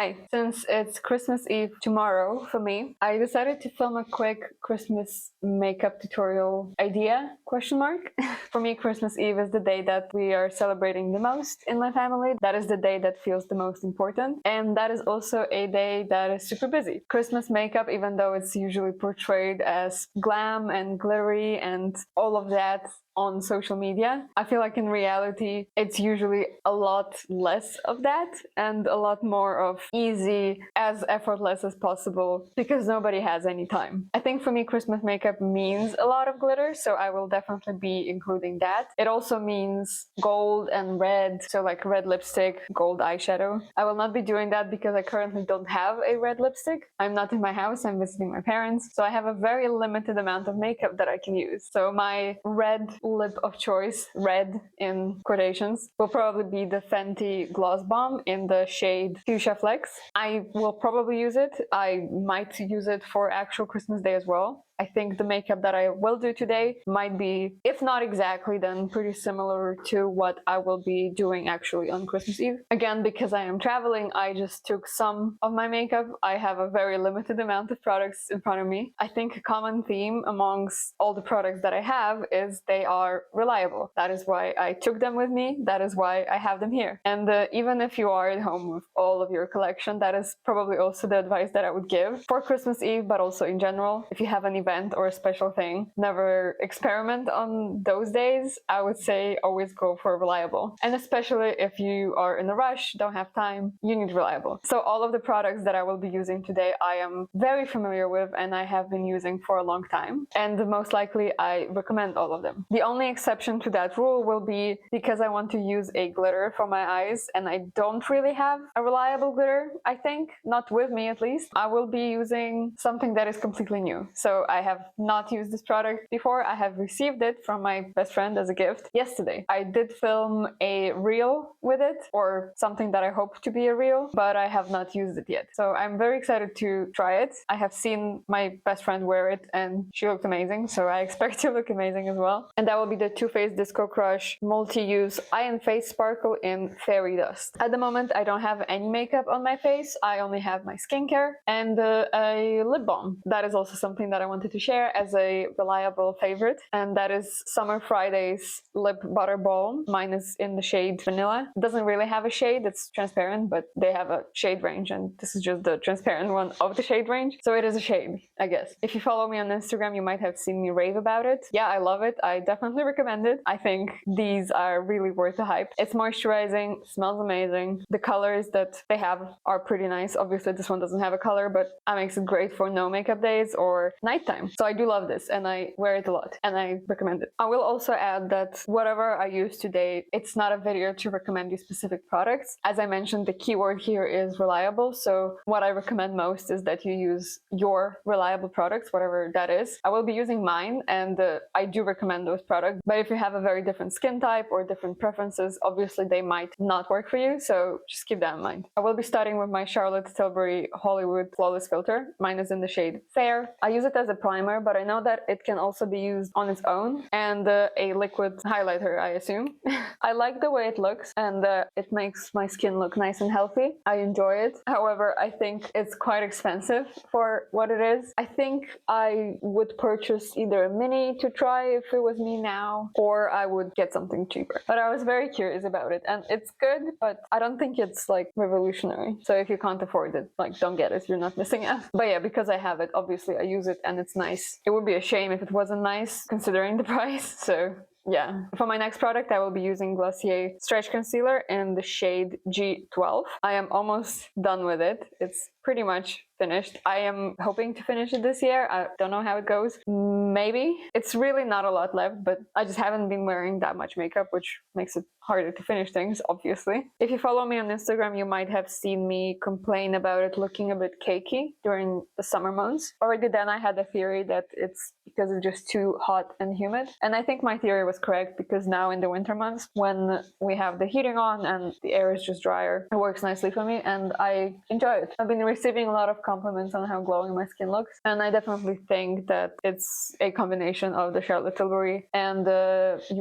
Hi! Since it's Christmas Eve tomorrow for me, I decided to film a quick Christmas makeup tutorial idea, question mark. For me, Christmas Eve is the day that we are celebrating the most in my family. That is the day that feels the most important. And that is also a day that is super busy. Christmas makeup, even though it's usually portrayed as glam and glittery and all of that on social media, I feel like in reality it's usually a lot less of that and a lot more of easy, as effortless as possible, because nobody has any time. I think for me Christmas makeup means a lot of glitter, so I will definitely be including that. It also means gold and red, so like red lipstick, gold eyeshadow. I will not be doing that because I currently don't have a red lipstick. I'm not in my house, I'm visiting my parents, so I have a very limited amount of makeup that I can use. So my red lip of choice, red in quotations, will probably be the Fenty Gloss Bomb in the shade Fuchsia Flex. I will probably use it. I might use it for actual Christmas Day as well. I think the makeup that I will do today might be, if not exactly, then pretty similar to what I will be doing actually on Christmas Eve. Again, because I am traveling, I just took some of my makeup. I have a very limited amount of products in front of me. I think a common theme amongst all the products that I have is they are reliable. That is why I took them with me. That is why I have them here. And even if you are at home with all of your collection, that is probably also the advice that I would give for Christmas Eve, but also in general. If you have an event or a special thing, never experiment on those days. I would say always go for reliable. And especially if you are in a rush, don't have time, you need reliable. So all of the products that I will be using today, I am very familiar with and I have been using for a long time. And most likely I recommend all of them. The only exception to that rule will be because I want to use a glitter for my eyes and I don't really have a reliable glitter, I think. Not with me at least. I will be using something that is completely new. So I have not used this product before. I have received it from my best friend as a gift yesterday. I did film a reel with it, or something that I hope to be a reel, but I have not used it yet. So I'm very excited to try it. I have seen my best friend wear it and she looked amazing, so I expect to look amazing as well. And that will be the Too Faced Disco Crush Multi-Use Eye and Face Sparkle in Fairy Dust. At the moment I don't have any makeup on my face. I only have my skincare and a lip balm. That is also something that I wanted to share as a reliable favorite, and that is Summer Friday's Lip Butter Balm. Mine is in the shade Vanilla. It doesn't really have a shade, it's transparent, but they have a shade range and this is just the transparent one of the shade range. So it is a shade, I guess. If you follow me on Instagram, you might have seen me rave about it. Yeah, I love it. I definitely recommend it. I think these are really worth the hype. It's moisturizing, smells amazing. The colors that they have are pretty nice. Obviously this one doesn't have a color, but that makes it great for no makeup days or nighttime. So I do love this and I wear it a lot and I recommend it. I will also add that whatever I use today, it's not a video to recommend you specific products. As I mentioned, the keyword here is reliable. So what I recommend most is that you use your reliable products, whatever that is. I will be using mine and I do recommend those products. But if you have a very different skin type or different preferences, obviously they might not work for you. So just keep that in mind. I will be starting with my Charlotte Tilbury Hollywood Flawless Filter. Mine is in the shade Fair. I use it as a primer, but I know that it can also be used on its own, and a liquid highlighter, I assume. I like the way it looks and it makes my skin look nice and healthy. I enjoy it. However, I think it's quite expensive for what it is. I think I would purchase either a mini to try if it was me now, or I would get something cheaper. But I was very curious about it and it's good, but I don't think it's like revolutionary. So if you can't afford it, like don't get it, you're not missing out. But yeah, because I have it, obviously I use it and it's nice. It would be a shame if it wasn't nice considering the price, so yeah. For my next product, I will be using Glossier Stretch Concealer in the shade G12. I am almost done with it. It's pretty much finished. I am hoping to finish it this year. I don't know how it goes. Maybe. It's really not a lot left, but I just haven't been wearing that much makeup, which makes it harder to finish things, obviously. If you follow me on Instagram, you might have seen me complain about it looking a bit cakey during the summer months. Already then I had a theory that it's because it's just too hot and humid. And I think my theory was correct because now in the winter months, when we have the heating on and the air is just drier, it works nicely for me and I enjoy it. I've been receiving a lot of compliments on how glowing my skin looks, and I definitely think that it's a combination of the Charlotte Tilbury and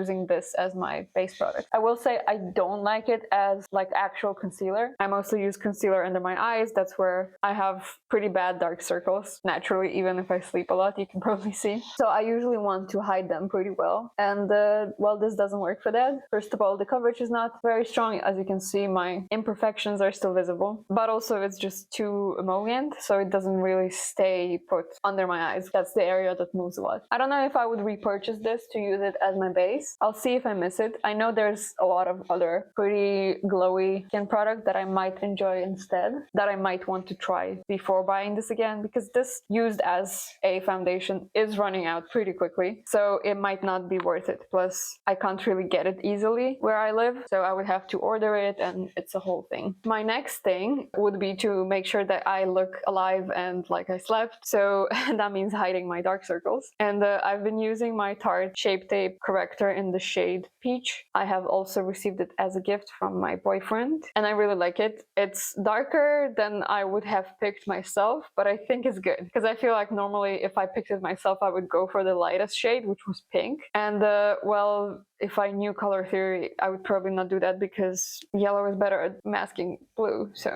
using this as my base product. I will say I don't like it as like actual concealer. I mostly use concealer under my eyes. That's where I have pretty bad dark circles naturally, even if I sleep a lot, you can probably see. So I usually want to hide them pretty well, and well, this doesn't work for that. First of all, the coverage is not very strong. As you can see, my imperfections are still visible, but also it's just too emollient, so it doesn't really stay put under my eyes. That's the area that moves a lot. I don't know if I would repurchase this to use it as my base. I'll see if I miss it. I know there's a lot of other pretty glowy skin product that I might enjoy instead, that I might want to try before buying this again, because this used as a foundation is running out pretty quickly, so it might not be worth it. Plus, I can't really get it easily where I live, so I would have to order it, and it's a whole thing. My next thing would be to make sure that I look alive and like I slept, so that means hiding my dark circles. And I've been using my Tarte Shape Tape Corrector in the shade Peach. I have also received it as a gift from my boyfriend, and I really like it. It's darker than I would have picked myself, but I think it's good, because I feel like normally if I picked it myself, I would go for the lightest shade, which was pink. And well, if I knew color theory, I would probably not do that, because yellow is better at masking blue, so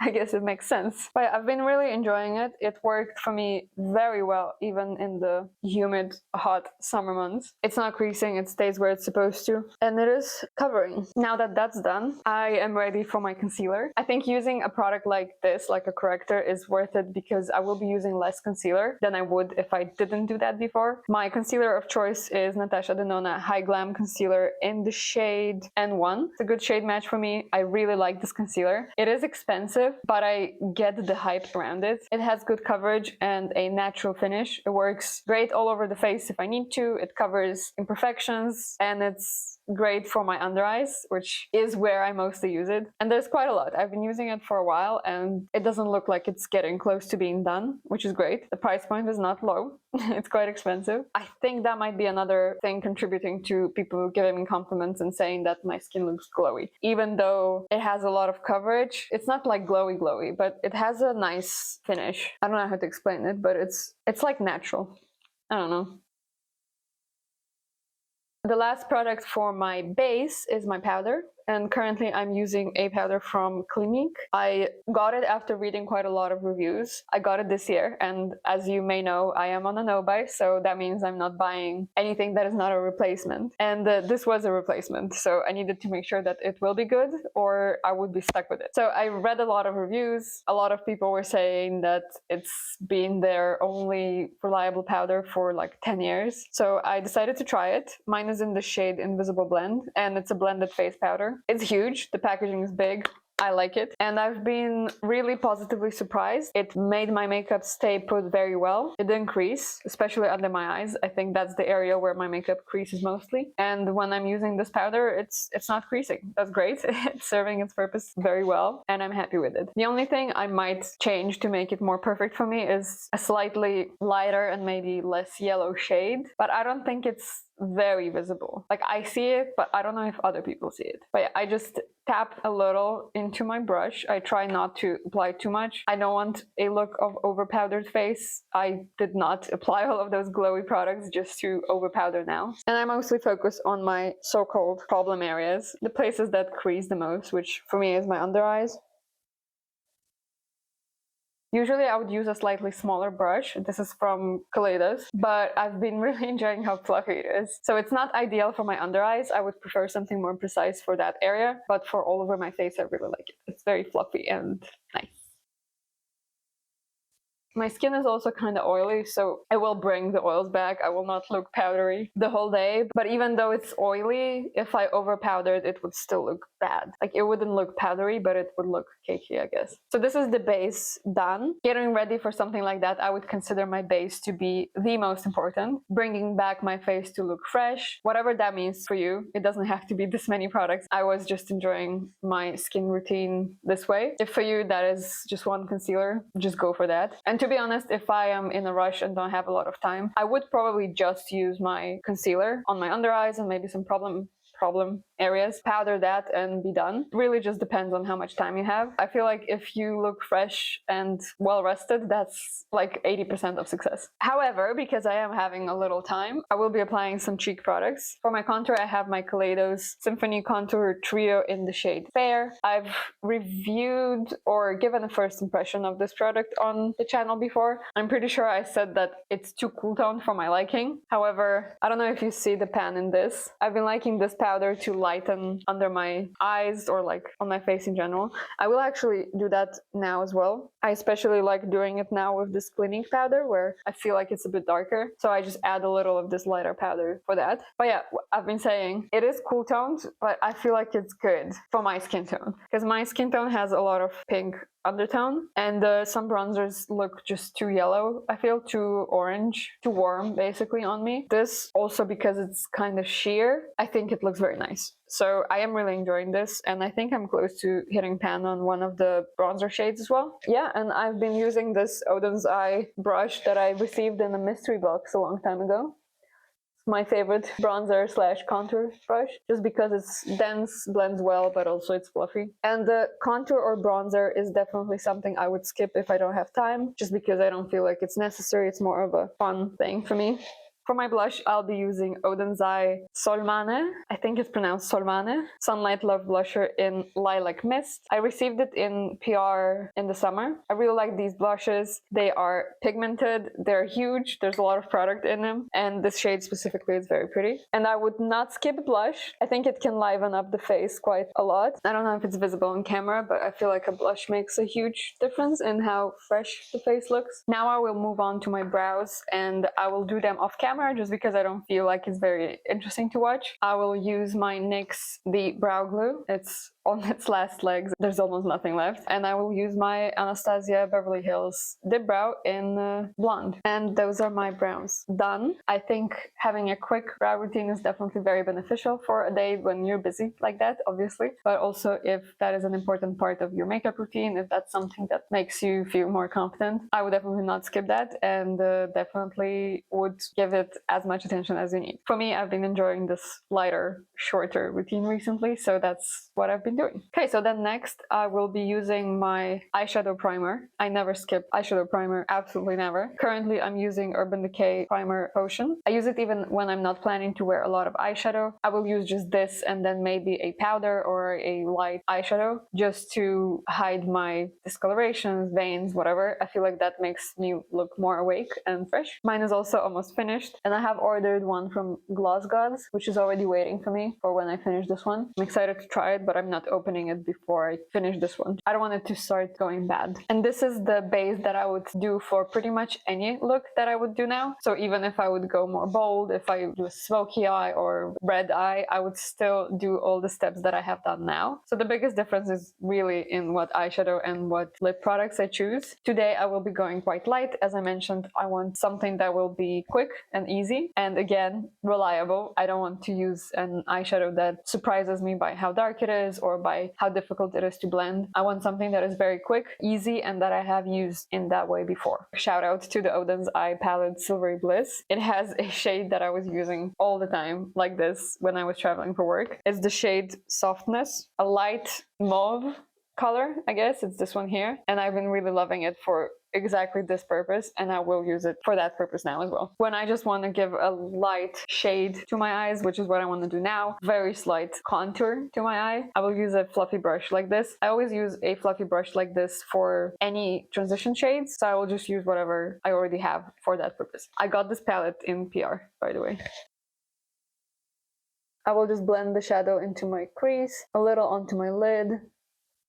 I guess it makes sense. But I've been really enjoying it. It worked for me very well, even in the humid, hot summer months. It's not creasing, it stays where it's supposed to, and it is covering. Now that that's done, I am ready for my concealer. I think using a product like this, like a corrector, is worth it, because I will be using less concealer than I would if I didn't do that before. My concealer of choice is Natasha Denona HY-Glam concealer in the shade N1. It's a good shade match for me. I really like this concealer. It is expensive, but I get the hype around it. It has good coverage and a natural finish. It works great all over the face if I need to. It covers imperfections, and it's great for my under eyes, which is where I mostly use it. And there's quite a lot. I've been using it for a while, and it doesn't look like it's getting close to being done, which is great. The price point is not low. It's quite expensive. I think that might be another thing contributing to people giving me compliments and saying that my skin looks glowy. Even though it has a lot of coverage, it's not like glowy, but it has a nice finish. I don't know how to explain it, but it's like natural. I don't know. The last product for my base is my powder, and currently I'm using a powder from Clinique. I got it after reading quite a lot of reviews. I got it this year, and as you may know, I am on a no-buy, so that means I'm not buying anything that is not a replacement. And this was a replacement, so I needed to make sure that it will be good, or I would be stuck with it. So I read a lot of reviews. A lot of people were saying that it's been their only reliable powder for like 10 years. So I decided to try it. Mine is in the shade Invisible Blend, and it's a blended face powder. It's huge, the packaging is big, I like it, and I've been really positively surprised. It made my makeup stay put very well. It didn't crease, especially under my eyes. I think that's the area where my makeup creases mostly. And when I'm using this powder, it's not creasing. That's great. It's serving its purpose very well, and I'm happy with it. The only thing I might change to make it more perfect for me is a slightly lighter and maybe less yellow shade, but I don't think it's very visible. Like, I see it, but I don't know if other people see it. But yeah, I just tap a little into my brush. I try not to apply too much. I don't want a look of overpowdered face. I did not apply all of those glowy products just to overpowder now. And I mostly focus on my so-called problem areas, the places that crease the most, which for me is my under eyes. Usually I would use a slightly smaller brush. This is from Kaleidos, but I've been really enjoying how fluffy it is. So it's not ideal for my under eyes. I would prefer something more precise for that area, but for all over my face, I really like it. It's very fluffy and nice. My skin is also kind of oily, so it will bring the oils back. I will not look powdery the whole day, but even though it's oily, if I overpowdered, it would still look bad. Like, it wouldn't look powdery, but it would look cakey, I guess. So this is the base done. Getting ready for something like that, I would consider my base to be the most important. Bringing back my face to look fresh, whatever that means for you. It doesn't have to be this many products. I was just enjoying my skin routine this way. If for you that is just one concealer, just go for that. And to be honest, if I am in a rush and don't have a lot of time, I would probably just use my concealer on my under eyes and maybe some problem problem areas, powder that and be done. Really just depends on how much time you have. I feel like if you look fresh and well rested, that's like 80% of success. However, because I am having a little time, I will be applying some cheek products. For my contour, I have my Kaleidos Symphony Contour Trio in the shade Fair. I've reviewed or given a first impression of this product on the channel before. I'm pretty sure I said that it's too cool toned for my liking. However, I don't know if you see the pan in this. I've been liking this powder to lighten under my eyes or like on my face in general. I will actually do that now as well. I especially like doing it now with this Clinique powder where I feel like it's a bit darker. So I just add a little of this lighter powder for that. But yeah, I've been saying it is cool toned, but I feel like it's good for my skin tone because my skin tone has a lot of pink undertone and some bronzers look just too yellow. I feel too orange, too warm basically on me. This also because it's kind of sheer, I think it looks very nice. So I am really enjoying this and I think I'm close to hitting pan on one of the bronzer shades as well. Yeah, and I've been using this Odens Eye brush that I received in a mystery box a long time ago. My favorite bronzer slash contour brush just because it's dense, blends well, but also it's fluffy. And the contour or bronzer is definitely something I would skip if I don't have time, just because I don't feel like it's necessary. It's more of a fun thing for me. For my blush, I'll be using Odens Eye Solmane. I think it's pronounced Solmane. Sunlight Love Blusher in Lilac Mist. I received it in PR in the summer. I really like these blushes. They are pigmented, they're huge, there's a lot of product in them, and this shade specifically is very pretty. And I would not skip blush. I think it can liven up the face quite a lot. I don't know if it's visible on camera, but I feel like a blush makes a huge difference in how fresh the face looks. Now I will move on to my brows, and I will do them off camera just because I don't feel like it's very interesting to watch. I will use my NYX The Brow Glue. It's on its last legs. There's almost nothing left. And I will use my Anastasia Beverly Hills Dipbrow in blonde. And those are my brows done. I think having a quick brow routine is definitely very beneficial for a day when you're busy like that, obviously. But also if that is an important part of your makeup routine, if that's something that makes you feel more confident, I would definitely not skip that and definitely would give it as much attention as you need. For me, I've been enjoying this lighter, shorter routine recently, so that's what I've been doing. Okay, so then next I will be using my eyeshadow primer. I never skip eyeshadow primer, absolutely never. Currently I'm using Urban Decay Primer Potion. I use it even when I'm not planning to wear a lot of eyeshadow. I will use just this and then maybe a powder or a light eyeshadow just to hide my discolorations, veins, whatever. I feel like that makes me look more awake and fresh. Mine is also almost finished and I have ordered one from Gloss Gods, which is already waiting for me for when I finish this one. I'm excited to try it, but I'm not opening it before I finish this one. I don't want it to start going bad. And this is the base that I would do for pretty much any look that I would do now. So even if I would go more bold, if I do a smoky eye or red eye, I would still do all the steps that I have done now. So the biggest difference is really in what eyeshadow and what lip products I choose. Today I will be going quite light. As I mentioned, I want something that will be quick and easy and again reliable. I don't want to use an eyeshadow that surprises me by how dark it is or by how difficult it is to blend. I want something that is very quick, easy, and that I have used in that way before. Shout out to the Odens Eye palette Silvery Bliss. It has a shade that I was using all the time like this when I was traveling for work. It's the shade Softness, a light mauve color, I guess. It's this one here. And I've been really loving it for exactly this purpose and I will use it for that purpose now as well. When I just want to give a light shade to my eyes, which is what I want to do now, very slight contour to my eye, I will use a fluffy brush like this. I always use a fluffy brush like this for any transition shades, so I will just use whatever I already have for that purpose. I got this palette in PR, by the way. I will just blend the shadow into my crease, a little onto my lid,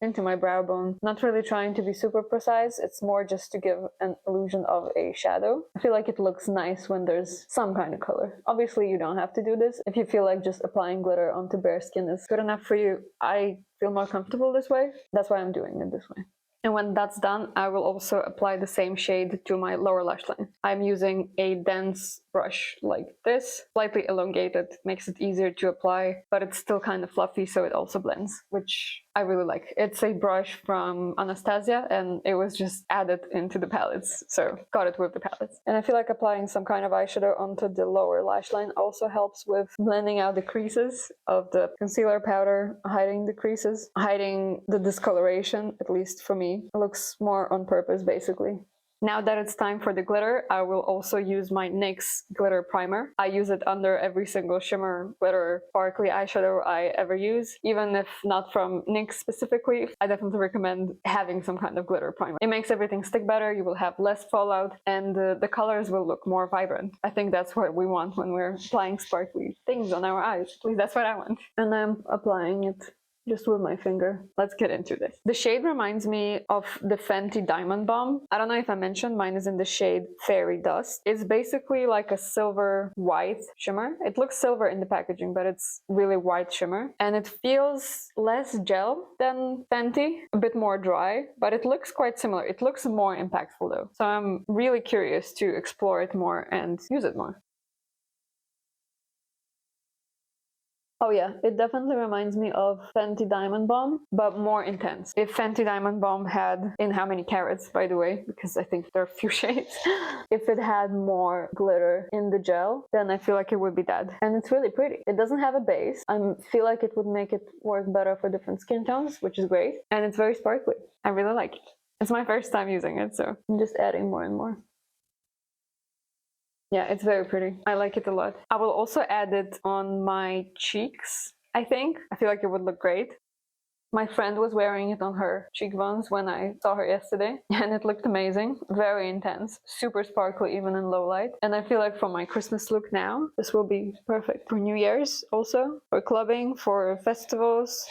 into my brow bone. Not really trying to be super precise, it's more just to give an illusion of a shadow. I feel like it looks nice when there's some kind of color. Obviously you don't have to do this. If you feel like just applying glitter onto bare skin is good enough for you, I feel more comfortable this way. That's why I'm doing it this way. And when that's done, I will also apply the same shade to my lower lash line. I'm using a dense brush like this, slightly elongated, makes it easier to apply, but it's still kind of fluffy, so it also blends, which I really like. It's a brush from Anastasia, and it was just added into the palettes, so got it with the palettes. And I feel like applying some kind of eyeshadow onto the lower lash line also helps with blending out the creases of the concealer powder, hiding the creases, hiding the discoloration, at least for me. It looks more on purpose, basically. Now that it's time for the glitter, I will also use my NYX glitter primer. I use it under every single shimmer, glitter, sparkly eyeshadow I ever use. Even if not from NYX specifically, I definitely recommend having some kind of glitter primer. It makes everything stick better, you will have less fallout, and the colors will look more vibrant. I think that's what we want when we're applying sparkly things on our eyes. At least that's what I want. And I'm applying it just with my finger. Let's get into this. The shade reminds me of the Fenty Diamond Bomb. I don't know if I mentioned, mine is in the shade Fairy Dust. It's basically like a silver white shimmer. It looks silver in the packaging, but it's really white shimmer. And it feels less gel than Fenty, a bit more dry, but it looks quite similar. It looks more impactful though. So I'm really curious to explore it more and use it more. Oh yeah, it definitely reminds me of Fenty Diamond Bomb, but more intense. If Fenty Diamond Bomb had, in how many carats, by the way, because I think there are a few shades, if it had more glitter in the gel, then I feel like it would be that. And it's really pretty. It doesn't have a base. I feel like it would make it work better for different skin tones, which is great. And it's very sparkly. I really like it. It's my first time using it, so I'm just adding more and more. Yeah, it's very pretty. I like it a lot. I will also add it on my cheeks, I think. I feel like it would look great. My friend was wearing it on her cheekbones when I saw her yesterday, and it looked amazing. Very intense, super sparkly even in low light. And I feel like for my Christmas look now, this will be perfect. For New Year's also, for clubbing, for festivals.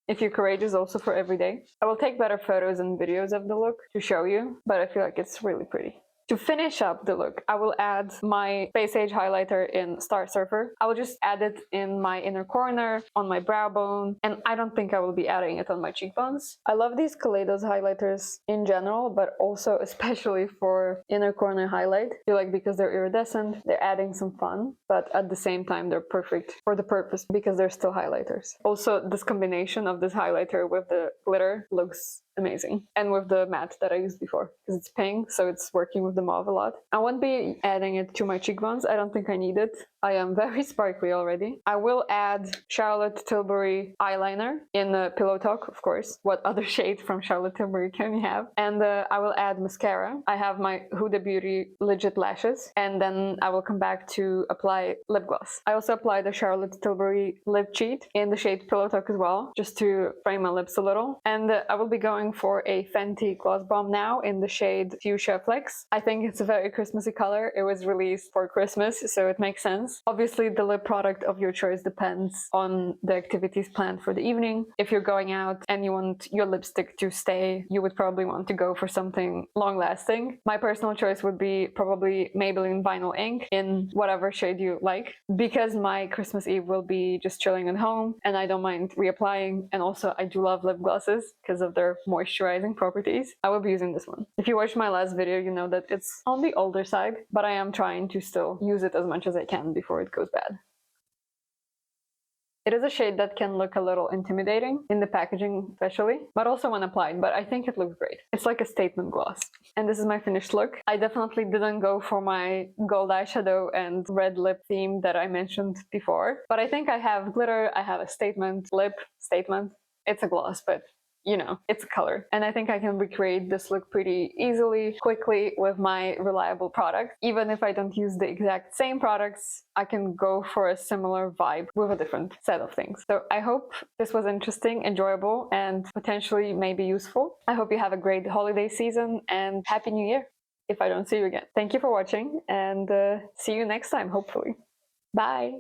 If you're courageous, also for every day. I will take better photos and videos of the look to show you, but I feel like it's really pretty. To finish up the look, I will add my Face Age highlighter in Star Surfer. I will just add it in my inner corner, on my brow bone, and I don't think I will be adding it on my cheekbones. I love these Kaleidos highlighters in general, but also especially for inner corner highlight. I feel like because they're iridescent, they're adding some fun, but at the same time they're perfect for the purpose because they're still highlighters. Also, this combination of this highlighter with the glitter looks amazing, and with the matte that I used before, because it's pink, so it's working with the mauve a lot. I won't be adding it to my cheekbones. I don't think I need it. I am very sparkly already. I will add Charlotte Tilbury eyeliner in the Pillow Talk, of course. What other shade from Charlotte Tilbury can we have? And I will add mascara. I have my Huda Beauty Legit Lashes, and then I will come back to apply lip gloss. I also apply the Charlotte Tilbury Lip Cheat in the shade Pillow Talk as well, just to frame my lips a little. And I will be going for a Fenty Gloss Bomb now in the shade Fuchsia Flex. I think it's a very Christmassy color. It was released for Christmas, so it makes sense. Obviously, the lip product of your choice depends on the activities planned for the evening. If you're going out and you want your lipstick to stay, you would probably want to go for something long-lasting. My personal choice would be probably Maybelline Vinyl Ink in whatever shade you like, because my Christmas Eve will be just chilling at home and I don't mind reapplying, and also I do love lip glosses because of their moisturizing properties. I will be using this one. If you watched my last video, you know that it's on the older side, but I am trying to still use it as much as I can before it goes bad. It is a shade that can look a little intimidating in the packaging especially, but also when applied, but I think it looks great. It's like a statement gloss. And this is my finished look. I definitely didn't go for my gold eyeshadow and red lip theme that I mentioned before, but I think I have glitter, I have a statement lip, statement. It's a gloss, but you know, it's a color. And I think I can recreate this look pretty easily, quickly with my reliable product. Even if I don't use the exact same products, I can go for a similar vibe with a different set of things. So I hope this was interesting, enjoyable, and potentially maybe useful. I hope you have a great holiday season and Happy New Year if I don't see you again. Thank you for watching, and see you next time, hopefully. Bye!